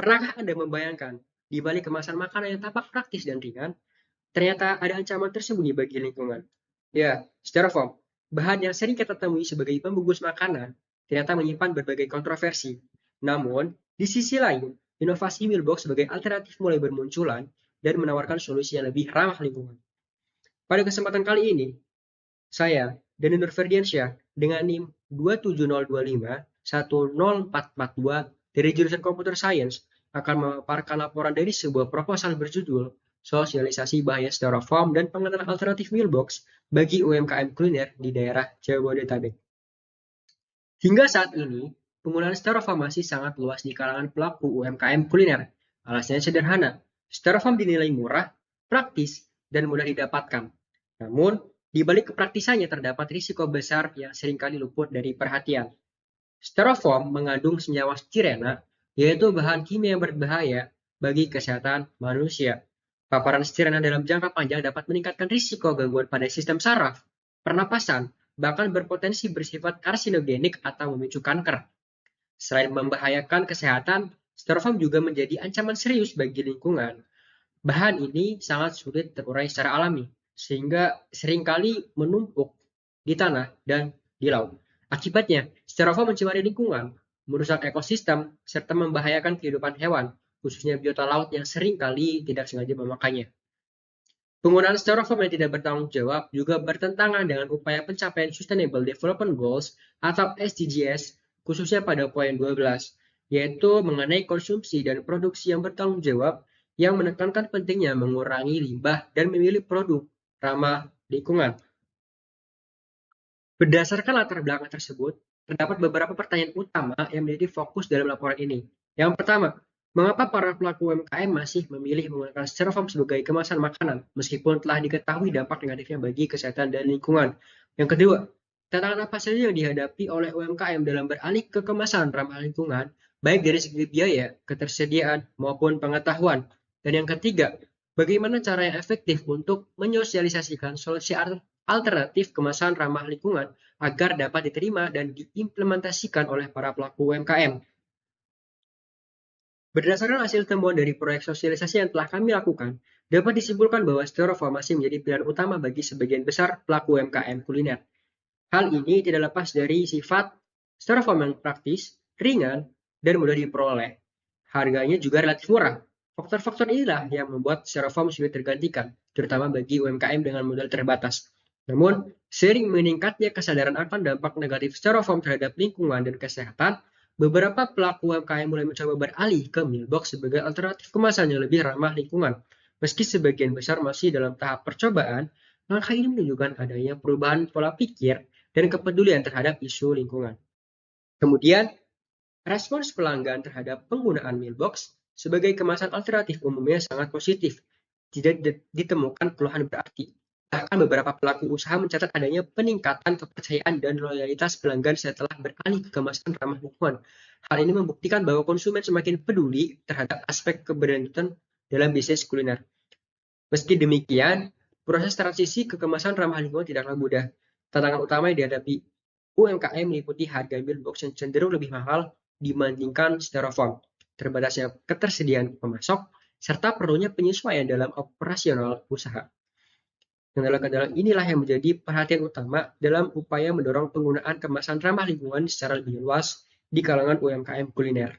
Pernahkah Anda membayangkan, di balik kemasan makanan yang tampak praktis dan ringan, ternyata ada ancaman tersembunyi bagi lingkungan? Ya, styrofoam, bahan yang sering kita temui sebagai pembungkus makanan, ternyata menyimpan berbagai kontroversi. Namun, di sisi lain, inovasi Mealbox sebagai alternatif mulai bermunculan dan menawarkan solusi yang lebih ramah lingkungan. Pada kesempatan kali ini, saya, Dani Nur Ferdiansyah, dengan NIM 27055-10442 dari jurusan Computer Science, akan memaparkan laporan dari sebuah proposal berjudul Sosialisasi Bahaya Styrofoam dan Pengenalan Alternatif Mealbox bagi UMKM Kuliner di daerah Jabodetabek. Hingga saat ini, penggunaan styrofoam masih sangat luas di kalangan pelaku UMKM kuliner. Alasannya sederhana, styrofoam dinilai murah, praktis, dan mudah didapatkan. Namun, di balik kepraktisannya terdapat risiko besar yang seringkali luput dari perhatian. Styrofoam mengandung senyawa stirena, yaitu bahan kimia yang berbahaya bagi kesehatan manusia. Paparan stirena dalam jangka panjang dapat meningkatkan risiko gangguan pada sistem saraf, pernapasan, bahkan berpotensi bersifat karsinogenik atau memicu kanker. Selain membahayakan kesehatan, styrofoam juga menjadi ancaman serius bagi lingkungan. Bahan ini sangat sulit terurai secara alami, sehingga seringkali menumpuk di tanah dan di laut. Akibatnya, styrofoam mencemari lingkungan, merusak ekosistem, serta membahayakan kehidupan hewan, khususnya biota laut yang seringkali tidak sengaja memakainya. Penggunaan styrofoam yang tidak bertanggung jawab juga bertentangan dengan upaya pencapaian Sustainable Development Goals atau SDGs, khususnya pada poin 12, yaitu mengenai konsumsi dan produksi yang bertanggung jawab yang menekankan pentingnya mengurangi limbah dan memilih produk ramah lingkungan. Berdasarkan latar belakang tersebut, terdapat beberapa pertanyaan utama yang menjadi fokus dalam laporan ini. Yang pertama, mengapa para pelaku UMKM masih memilih menggunakan styrofoam sebagai kemasan makanan, meskipun telah diketahui dampak negatifnya bagi kesehatan dan lingkungan? Yang kedua, tantangan apa saja yang dihadapi oleh UMKM dalam beralih ke kemasan ramah lingkungan, baik dari segi biaya, ketersediaan, maupun pengetahuan? Dan yang ketiga, bagaimana cara yang efektif untuk menyosialisasikan solusi alternatif kemasan ramah lingkungan agar dapat diterima dan diimplementasikan oleh para pelaku UMKM. Berdasarkan hasil temuan dari proyek sosialisasi yang telah kami lakukan, dapat disimpulkan bahwa styrofoam masih menjadi pilihan utama bagi sebagian besar pelaku UMKM kuliner. Hal ini tidak lepas dari sifat styrofoam yang praktis, ringan, dan mudah diperoleh. Harganya juga relatif murah. Faktor-faktor inilah yang membuat styrofoam sulit tergantikan, terutama bagi UMKM dengan modal terbatas. Namun, seiring meningkatnya kesadaran akan dampak negatif styrofoam terhadap lingkungan dan kesehatan, beberapa pelaku UMKM mulai mencoba beralih ke Mealbox sebagai alternatif kemasan yang lebih ramah lingkungan. Meski sebagian besar masih dalam tahap percobaan, langkah ini menunjukkan adanya perubahan pola pikir dan kepedulian terhadap isu lingkungan. Kemudian, respons pelanggan terhadap penggunaan Mealbox sebagai kemasan alternatif umumnya sangat positif. Tidak ditemukan keluhan berarti. Bahkan beberapa pelaku usaha mencatat adanya peningkatan kepercayaan dan loyalitas pelanggan setelah beralih ke kemasan ramah lingkungan. Hal ini membuktikan bahwa konsumen semakin peduli terhadap aspek keberlanjutan dalam bisnis kuliner. Meski demikian, proses transisi ke kemasan ramah lingkungan tidaklah mudah. Tantangan utama yang dihadapi UMKM meliputi harga Mealbox yang cenderung lebih mahal dibandingkan styrofoam, terbatasnya ketersediaan pemasok, serta perlunya penyesuaian dalam operasional usaha. Kendala-kendala inilah yang menjadi perhatian utama dalam upaya mendorong penggunaan kemasan ramah lingkungan secara lebih luas di kalangan UMKM kuliner.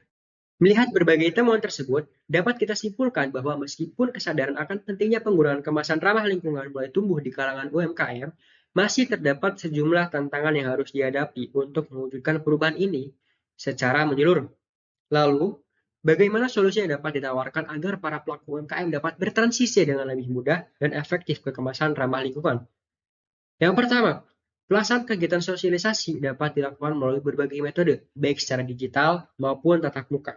Melihat berbagai temuan tersebut, dapat kita simpulkan bahwa meskipun kesadaran akan pentingnya penggunaan kemasan ramah lingkungan mulai tumbuh di kalangan UMKM, masih terdapat sejumlah tantangan yang harus dihadapi untuk mewujudkan perubahan ini secara menyeluruh. Lalu, bagaimana solusi yang dapat ditawarkan agar para pelaku UMKM dapat bertransisi dengan lebih mudah dan efektif ke kemasan ramah lingkungan? Yang pertama, pelaksanaan kegiatan sosialisasi dapat dilakukan melalui berbagai metode, baik secara digital maupun tatap muka.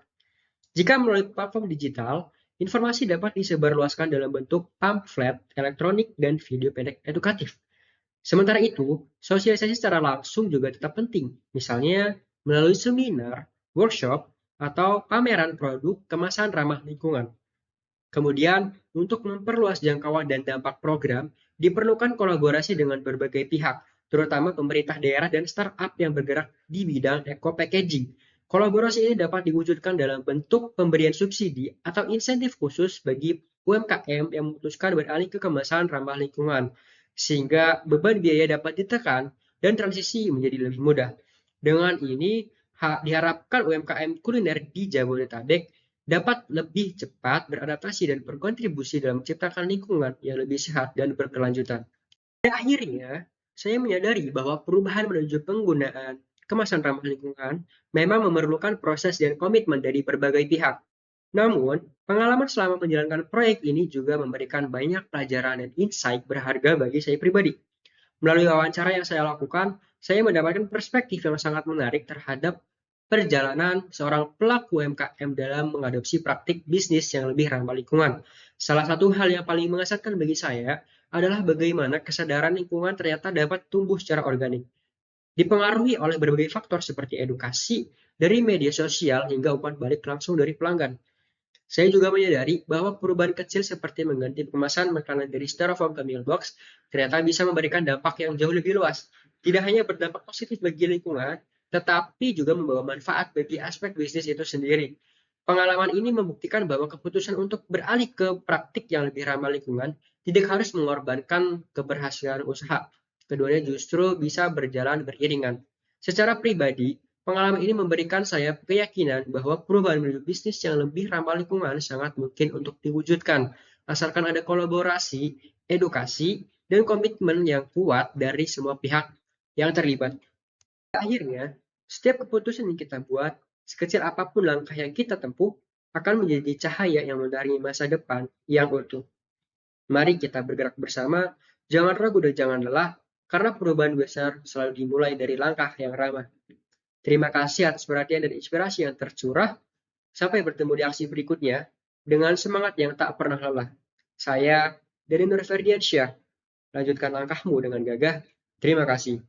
Jika melalui platform digital, informasi dapat disebarluaskan dalam bentuk pamflet, elektronik, dan video pendek edukatif. Sementara itu, sosialisasi secara langsung juga tetap penting, misalnya melalui seminar, workshop, atau pameran produk kemasan ramah lingkungan. Kemudian, untuk memperluas jangkauan dan dampak program, diperlukan kolaborasi dengan berbagai pihak, terutama pemerintah daerah dan startup yang bergerak di bidang eco-packaging. Kolaborasi ini dapat diwujudkan dalam bentuk pemberian subsidi atau insentif khusus bagi UMKM yang memutuskan beralih ke kemasan ramah lingkungan, sehingga beban biaya dapat ditekan dan transisi menjadi lebih mudah. Dengan ini, diharapkan UMKM kuliner di Jabodetabek dapat lebih cepat beradaptasi dan berkontribusi dalam menciptakan lingkungan yang lebih sehat dan berkelanjutan. Pada akhirnya, saya menyadari bahwa perubahan menuju penggunaan kemasan ramah lingkungan memang memerlukan proses dan komitmen dari berbagai pihak. Namun, pengalaman selama menjalankan proyek ini juga memberikan banyak pelajaran dan insight berharga bagi saya pribadi. Melalui wawancara yang saya lakukan, saya mendapatkan perspektif yang sangat menarik terhadap perjalanan seorang pelaku UMKM dalam mengadopsi praktik bisnis yang lebih ramah lingkungan. Salah satu hal yang paling mengesankan bagi saya adalah bagaimana kesadaran lingkungan ternyata dapat tumbuh secara organik, dipengaruhi oleh berbagai faktor seperti edukasi dari media sosial hingga umpan balik langsung dari pelanggan. Saya juga menyadari bahwa perubahan kecil seperti mengganti kemasan makanan dari styrofoam ke meal box ternyata bisa memberikan dampak yang jauh lebih luas. Tidak hanya berdampak positif bagi lingkungan, tetapi juga membawa manfaat bagi aspek bisnis itu sendiri. Pengalaman ini membuktikan bahwa keputusan untuk beralih ke praktik yang lebih ramah lingkungan tidak harus mengorbankan keberhasilan usaha. Keduanya justru bisa berjalan beriringan. Secara pribadi, pengalaman ini memberikan saya keyakinan bahwa perubahan menuju bisnis yang lebih ramah lingkungan sangat mungkin untuk diwujudkan, asalkan ada kolaborasi, edukasi, dan komitmen yang kuat dari semua pihak yang terlibat. Akhirnya, setiap keputusan yang kita buat, sekecil apapun langkah yang kita tempuh, akan menjadi cahaya yang menerangi masa depan yang utuh. Mari kita bergerak bersama, jangan ragu dan jangan lelah, karena perubahan besar selalu dimulai dari langkah yang ramah. Terima kasih atas perhatian dan inspirasi yang tercurah. Sampai bertemu di aksi berikutnya dengan semangat yang tak pernah lelah. Saya dari Nur Ferdiansyah. Lanjutkan langkahmu dengan gagah. Terima kasih.